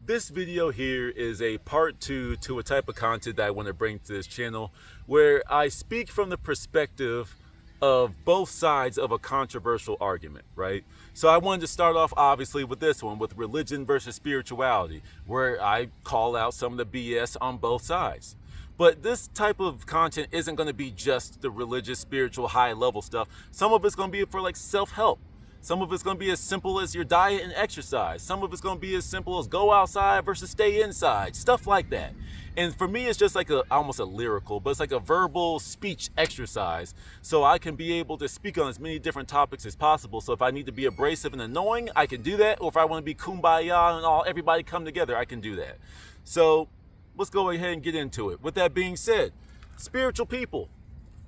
This video here is a part 2 to a type of content that I want to bring to this channel where I speak from the perspective of both sides of a controversial argument, right? So I wanted to start off obviously with this one, with religion versus spirituality, where I call out some of the BS on both sides. But this type of content isn't going to be just the religious, spiritual, high level stuff. Some of it's going to be for like self-help. Some of it's going to be as simple as your diet and exercise. Some of it's going to be as simple as go outside versus stay inside, stuff like that. And for me, it's just like almost a lyrical, but it's like a verbal speech exercise. So I can be able to speak on as many different topics as possible. So if I need to be abrasive and annoying, I can do that. Or if I want to be kumbaya and everybody come together, I can do that. So let's go ahead and get into it. With that being said, spiritual people,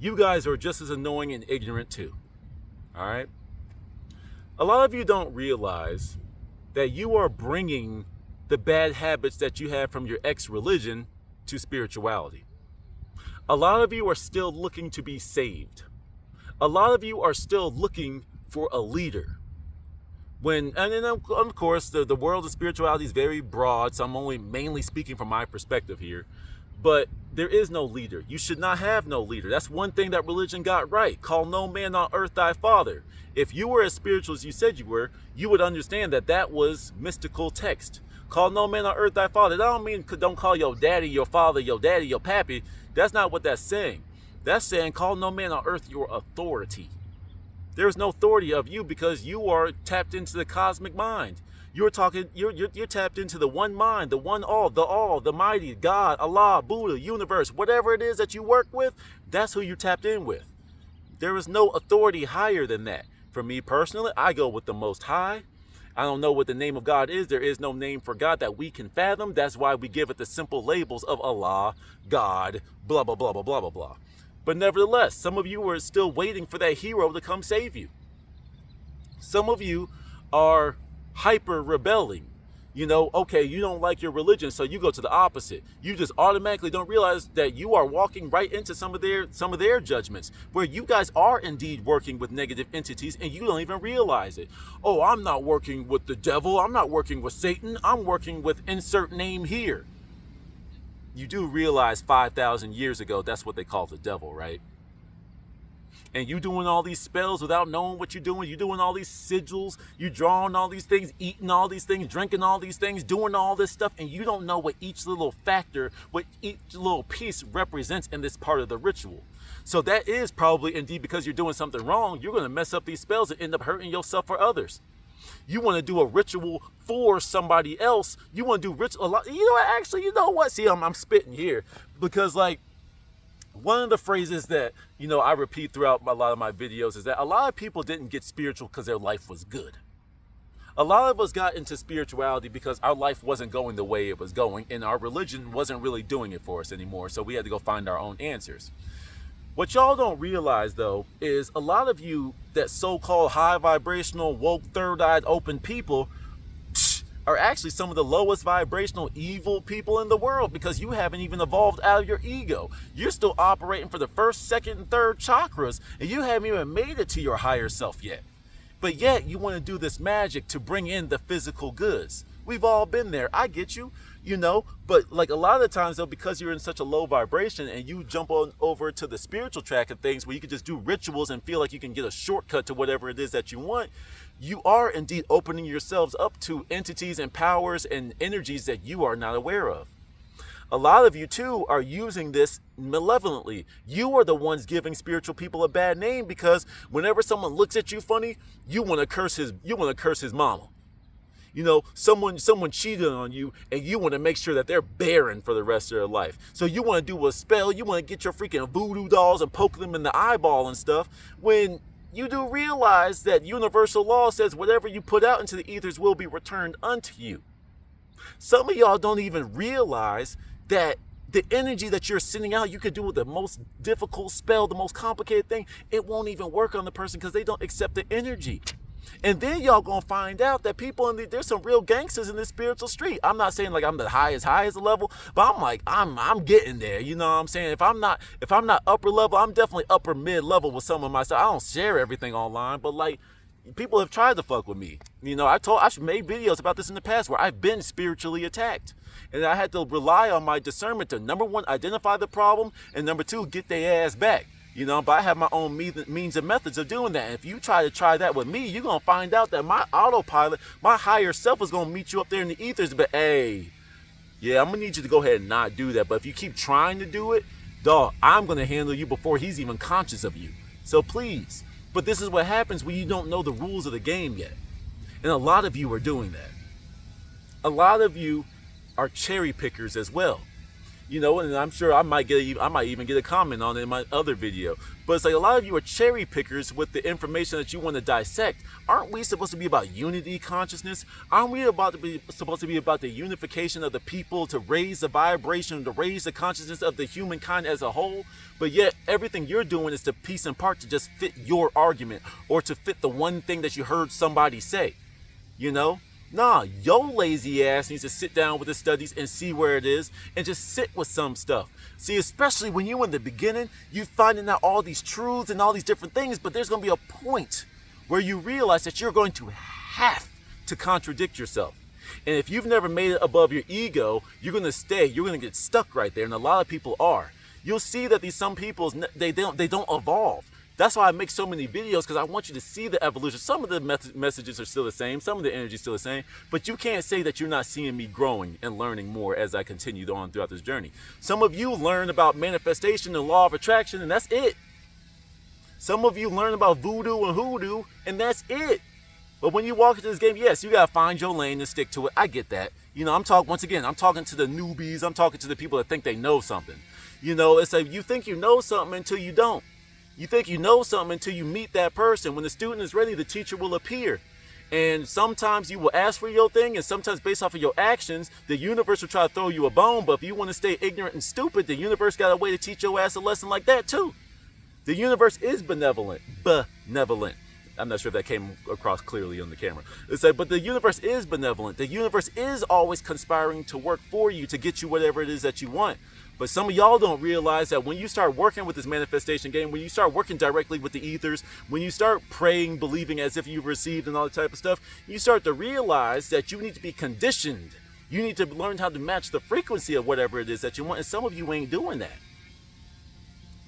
you guys are just as annoying and ignorant too. All right. A lot of you don't realize that you are bringing the bad habits that you have from your ex-religion to spirituality. A lot of you are still looking to be saved. A lot of you are still looking for a leader. And then of course, the world of spirituality is very broad, so I'm only mainly speaking from my perspective here. But there is no leader. You should not have no leader. That's one thing that religion got right. Call no man on earth thy father. If you were as spiritual as you said you were, you would understand that that was mystical text. Call no man on earth thy father. That don't mean don't call your daddy your father, your daddy your pappy. That's not what that's saying. That's saying call no man on earth your authority. There is no authority of you because you are tapped into the cosmic mind. You're tapped into the one mind, the one all, the mighty, God, Allah, Buddha, universe, whatever it is that you work with, that's who you're tapped in with. There is no authority higher than that. For me personally, I go with the Most High. I don't know what the name of God is. There is no name for God that we can fathom. That's why we give it the simple labels of Allah, God, blah, blah, blah, blah, blah, blah, blah. But nevertheless, some of you are still waiting for that hero to come save you. Some of you are hyper rebelling. You know, okay, you don't like your religion, so you go to the opposite. You just automatically don't realize that you are walking right into some of their judgments, where you guys are indeed working with negative entities and you don't even realize it. Oh, I'm not working with the devil. I'm not working with Satan. I'm working with insert name here. You do realize 5,000 years ago, that's what they call the devil, right? And you doing all these spells without knowing what you're doing. You're doing all these sigils. You drawing all these things, eating all these things, drinking all these things, doing all this stuff. And you don't know what each little factor, what each little piece represents in this part of the ritual. So that is probably indeed because you're doing something wrong. You're going to mess up these spells and end up hurting yourself or others. You want to do a ritual for somebody else. You want to do ritual a lot. You know what? Actually, you know what? See, I'm spitting here because like, one of the phrases that, you know, I repeat throughout a lot of my videos is that a lot of people didn't get spiritual because their life was good. A lot of us got into spirituality because our life wasn't going the way it was going and our religion wasn't really doing it for us anymore. So we had to go find our own answers. What y'all don't realize, though, is a lot of you that so-called high vibrational, woke, third-eyed, open people are actually some of the lowest vibrational evil people in the world because you haven't even evolved out of your ego. You're still operating for the first, second, and third chakras, and you haven't even made it to your higher self yet. But yet you want to do this magic to bring in the physical goods. We've all been there. I get you, you know, but like a lot of the times though, because you're in such a low vibration and you jump on over to the spiritual track of things where you can just do rituals and feel like you can get a shortcut to whatever it is that you want, you are indeed opening yourselves up to entities and powers and energies that you are not aware of. A lot of you too are using this malevolently. You are the ones giving spiritual people a bad name because whenever someone looks at you funny, you want to curse his mama. You know, someone cheated on you and you want to make sure that they're barren for the rest of their life. So you want to do a spell, you want to get your freaking voodoo dolls and poke them in the eyeball and stuff, when you do realize that universal law says whatever you put out into the ethers will be returned unto you. Some of y'all don't even realize that the energy that you're sending out, you could do with the most difficult spell, the most complicated thing, it won't even work on the person because they don't accept the energy. And then y'all gonna find out that people there's some real gangsters in this spiritual street. I'm not saying like I'm the highest level, but I'm like I'm getting there. You know what I'm saying? If I'm not upper level, I'm definitely upper mid level with some of my stuff. I don't share everything online, but like people have tried to fuck with me. I've made videos about this in the past where I've been spiritually attacked. And I had to rely on my discernment to, number one, identify the problem, and number two, get their ass back. But I have my own means and methods of doing that. And if you try that with me, you're going to find out that my autopilot, my higher self is going to meet you up there in the ethers. But hey, yeah, I'm going to need you to go ahead and not do that. But if you keep trying to do it, dog, I'm going to handle you before he's even conscious of you. So please. But this is what happens when you don't know the rules of the game yet. And a lot of you are doing that. A lot of you are cherry pickers as well. And I'm sure I might even get a comment on it in my other video. But it's like a lot of you are cherry pickers with the information that you want to dissect. Aren't we supposed to be about unity consciousness? Aren't we supposed to be about the unification of the people, to raise the vibration, to raise the consciousness of the humankind as a whole? But yet everything you're doing is to piece and part to just fit your argument or to fit the one thing that you heard somebody say. Nah, your lazy ass needs to sit down with the studies and see where it is and just sit with some stuff. See, especially when you're in the beginning, you're finding out all these truths and all these different things, but there's going to be a point where you realize that you're going to have to contradict yourself. And if you've never made it above your ego, you're going to get stuck right there. And a lot of people are. You'll see that some people, they don't evolve. That's why I make so many videos, because I want you to see the evolution. Some of the messages are still the same. Some of the energy is still the same. But you can't say that you're not seeing me growing and learning more as I continue on throughout this journey. Some of you learn about manifestation and law of attraction, and that's it. Some of you learn about voodoo and hoodoo, and that's it. But when you walk into this game, yes, you got to find your lane and stick to it. I get that. I'm talking to the newbies. I'm talking to the people that think they know something. It's like you think you know something until you don't. You think you know something until you meet that person. When the student is ready, the teacher will appear. And sometimes you will ask for your thing, and sometimes based off of your actions, the universe will try to throw you a bone. But if you want to stay ignorant and stupid, the universe got a way to teach your ass a lesson like that too. The universe is benevolent. Benevolent. I'm not sure if that came across clearly on the camera. But the universe is benevolent. The universe is always conspiring to work for you to get you whatever it is that you want. But some of y'all don't realize that when you start working with this manifestation game, when you start working directly with the ethers, when you start praying, believing as if you've received and all that type of stuff, you start to realize that you need to be conditioned. You need to learn how to match the frequency of whatever it is that you want. And some of you ain't doing that.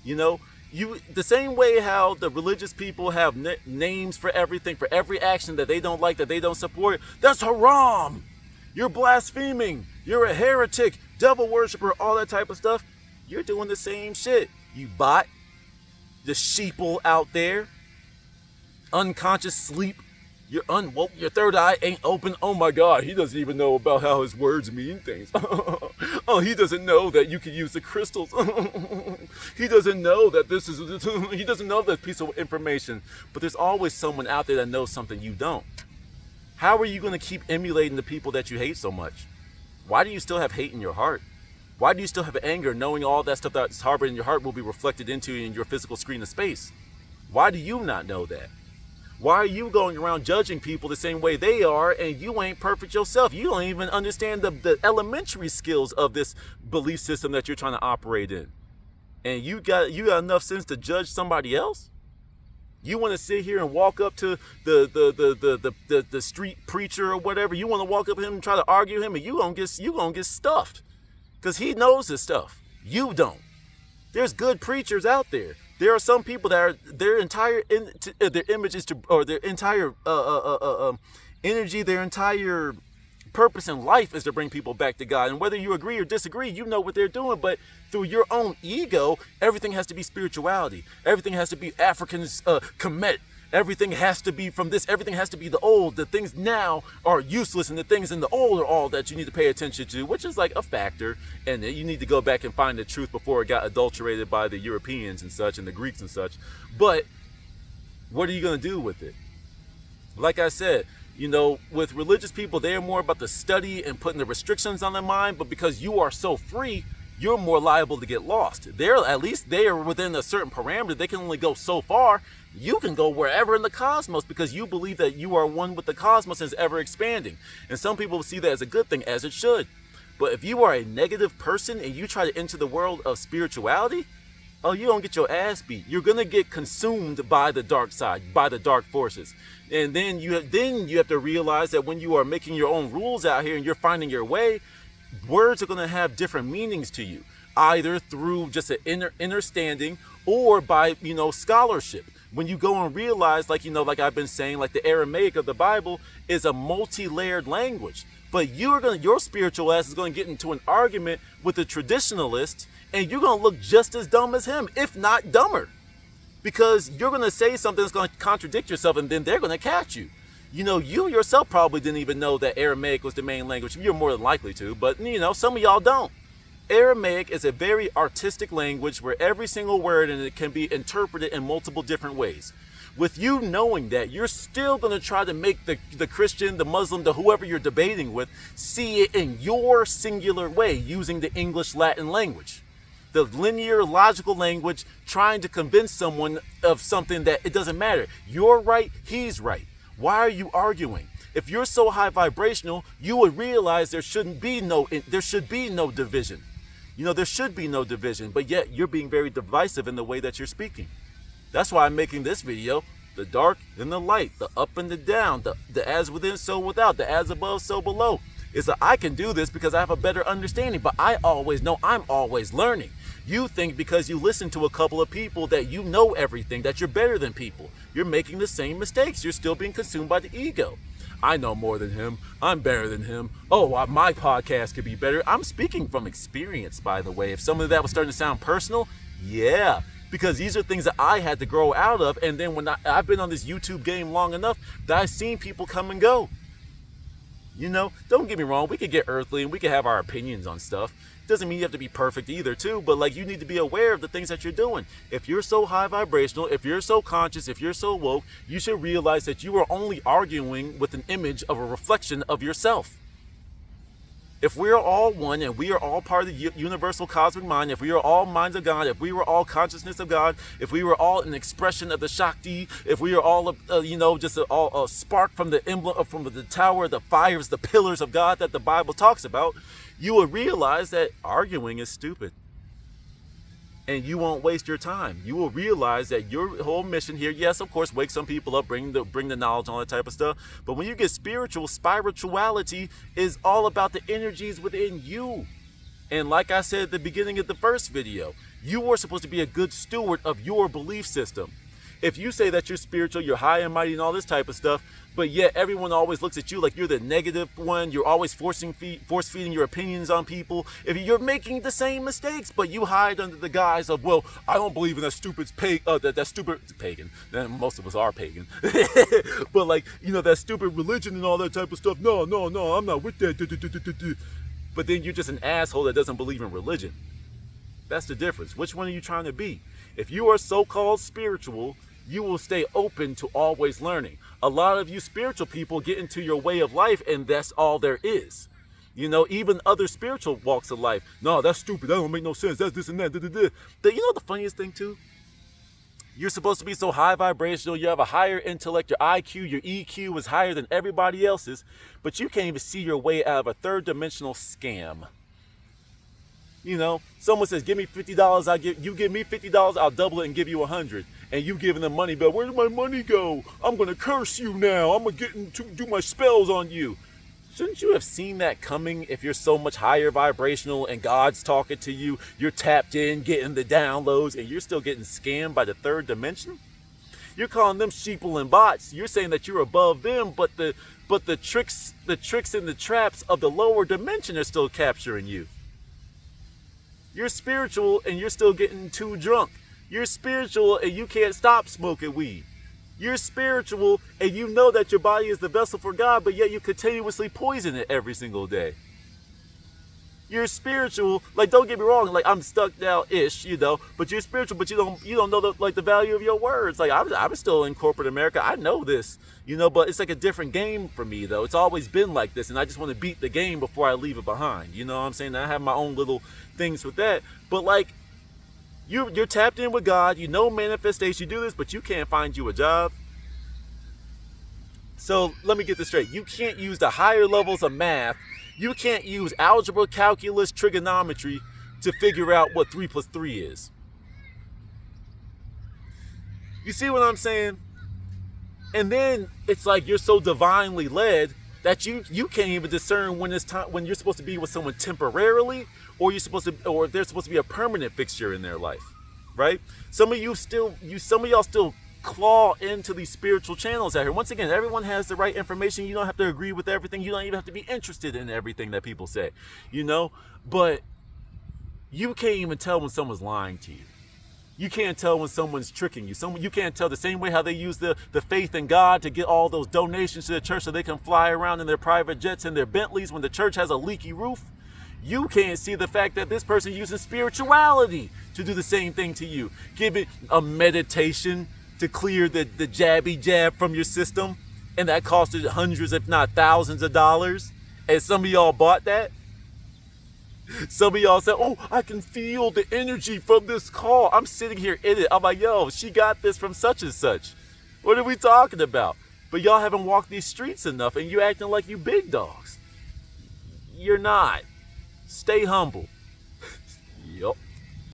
The same way how the religious people have names for everything, for every action that they don't like, that they don't support. That's haram. You're blaspheming. You're a heretic, devil worshiper, all that type of stuff. You're doing the same shit. You bot. The sheeple out there. Unconscious sleep. You're unwoke. Your third eye ain't open. Oh my God, he doesn't even know about how his words mean things. Oh, he doesn't know that you can use the crystals. He doesn't know that he doesn't know that piece of information. But there's always someone out there that knows something you don't. How are you going to keep emulating the people that you hate so much? Why do you still have hate in your heart? Why do you still have anger, knowing all that stuff that's harbored in your heart will be reflected into in your physical screen of space? Why do you not know that? Why are you going around judging people the same way they are, and you ain't perfect yourself? You don't even understand the elementary skills of this belief system that you're trying to operate in. And you got enough sense to judge somebody else? You want to sit here and walk up to the street preacher or whatever. You want to walk up to him and try to argue him, and you gonna get stuffed, because he knows his stuff. You don't. There's good preachers out there. There are some people that are their entire their images or their entire energy, their entire purpose in life is to bring people back to God. And whether you agree or disagree, you know what they're doing. But through your own ego, everything has to be spirituality. Everything has to be African's Kemet. Everything has to be from this. Everything has to be the old. The things now are useless, and the things in the old are all that you need to pay attention to, which is like a factor. And you need to go back and find the truth before it got adulterated by the Europeans and such, and the Greeks and such. But what are you going to do with it? Like I said, with religious people, they're more about the study and putting the restrictions on their mind. But because you are so free, you're more liable to get lost. At least they are within a certain parameter. They can only go so far. You can go wherever in the cosmos because you believe that you are one with the cosmos and is ever expanding. And some people see that as a good thing, as it should. But if you are a negative person and you try to enter the world of spirituality, oh, you don't get your ass beat. You're gonna get consumed by the dark side, by the dark forces. And then you have to realize that when you are making your own rules out here and you're finding your way, words are gonna have different meanings to you, either through just an understanding or by, scholarship. When you go and realize, like I've been saying, like the Aramaic of the Bible is a multi-layered language. But your spiritual ass is going to get into an argument with a traditionalist, and you're going to look just as dumb as him, if not dumber. Because you're going to say something that's going to contradict yourself, and then they're going to catch you. You yourself probably didn't even know that Aramaic was the main language. You're more than likely to, but, some of y'all don't. Aramaic is a very artistic language where every single word in it can be interpreted in multiple different ways. With you knowing that, you're still going to try to make the Christian, the Muslim, the whoever you're debating with, see it in your singular way using the English Latin language. The linear, logical language, trying to convince someone of something that it doesn't matter. You're right, he's right. Why are you arguing? If you're so high vibrational, you would realize there should be no division. There should be no division, but yet you're being very divisive in the way that you're speaking. That's why I'm making this video, the dark and the light, the up and the down, the as within, so without, the as above, so below. It's that I can do this because I have a better understanding, but I always know I'm always learning. You think because you listen to a couple of people that you know everything, that you're better than people. You're making the same mistakes. You're still being consumed by the ego. I know more than him. I'm better than him. Oh, my podcast could be better. I'm speaking from experience, by the way. If some of that was starting to sound personal, yeah. Because these are things that I had to grow out of. And then when I've been on this YouTube game long enough that I've seen people come and go. Don't get me wrong. We could get earthly and we could have our opinions on stuff. Doesn't mean you have to be perfect either, too. But you need to be aware of the things that you're doing. If you're so high vibrational, if you're so conscious, if you're so woke, you should realize that you are only arguing with an image of a reflection of yourself. If we are all one and we are all part of the universal cosmic mind, if we are all minds of God, if we were all consciousness of God, if we were all an expression of the Shakti, if we are all, just a spark from the emblem, from the tower, the fires, the pillars of God that the Bible talks about, you will realize that arguing is stupid. And you won't waste your time. You will realize that your whole mission here, yes, of course, wake some people up, bring the knowledge and all that type of stuff. But when you get spirituality is all about the energies within you. And like I said at the beginning of the first video, you are supposed to be a good steward of your belief system. If you say that you're spiritual, you're high and mighty and all this type of stuff, but yet everyone always looks at you like you're the negative one, you're always force feeding your opinions on people. If you're making the same mistakes, but you hide under the guise of, well, I don't believe in that stupid that stupid pagan. Most of us are pagan, but that stupid religion and all that type of stuff. No, I'm not with that. But then you're just an asshole that doesn't believe in religion. That's the difference. Which one are you trying to be? If you are so-called spiritual, you will stay open to always learning. A lot of you spiritual people get into your way of life and that's all there is. Even other spiritual walks of life. No, that's stupid. That don't make no sense. That's this and that. The funniest thing too? You're supposed to be so high vibrational. You have a higher intellect. Your IQ, your EQ is higher than everybody else's. But you can't even see your way out of a third dimensional scam. Someone says, give me $50, you give me $50, I'll double it and give you $100. And you giving them money, but where did my money go? I'm going to curse you now. I'm going to do my spells on you. Shouldn't you have seen that coming if you're so much higher vibrational and God's talking to you, you're tapped in, getting the downloads, and you're still getting scammed by the third dimension? You're calling them sheeple and bots. You're saying that you're above them, but the tricks and the traps of the lower dimension are still capturing you. You're spiritual and you're still getting too drunk. You're spiritual and you can't stop smoking weed. You're spiritual and you know that your body is the vessel for God, but yet you continuously poison it every single day. You're spiritual, don't get me wrong, I'm stuck now-ish, but you're spiritual, but you don't know the value of your words. I'm still in corporate America. I know this, but it's a different game for me though. It's always been like this, and I just want to beat the game before I leave it behind. You know what I'm saying? I have my own little things with that, but you're tapped in with God. Manifestation. You do this, but you can't find you a job. So let me get this straight. You can't use the higher levels of math. You can't use algebra, calculus, trigonometry to figure out what 3 + 3 is. You see what I'm saying? And then it's like you're so divinely led that you can't even discern when it's time, when you're supposed to be with someone temporarily, or you're supposed to, or they're supposed to be a permanent fixture in their life, right? Some of y'all still claw into these spiritual channels out here. Once again, everyone has the right information. You don't have to agree with everything. You don't even have to be interested in everything that people say, but you can't even tell when someone's lying to you. You can't tell when someone's tricking you. You can't tell, the same way how they use the faith in God to get all those donations to the church so they can fly around in their private jets and their Bentleys when the church has a leaky roof. You can't see the fact that this person using spirituality to do the same thing to you. Give it a meditation to clear the jabby jab from your system, and that costed hundreds, if not thousands of dollars. And some of y'all bought that. Some of y'all said, oh, I can feel the energy from this call. I'm sitting here in it. I'm like, yo, she got this from such and such. What are we talking about? But y'all haven't walked these streets enough, and you acting like you big dogs. You're not. Stay humble. Yup.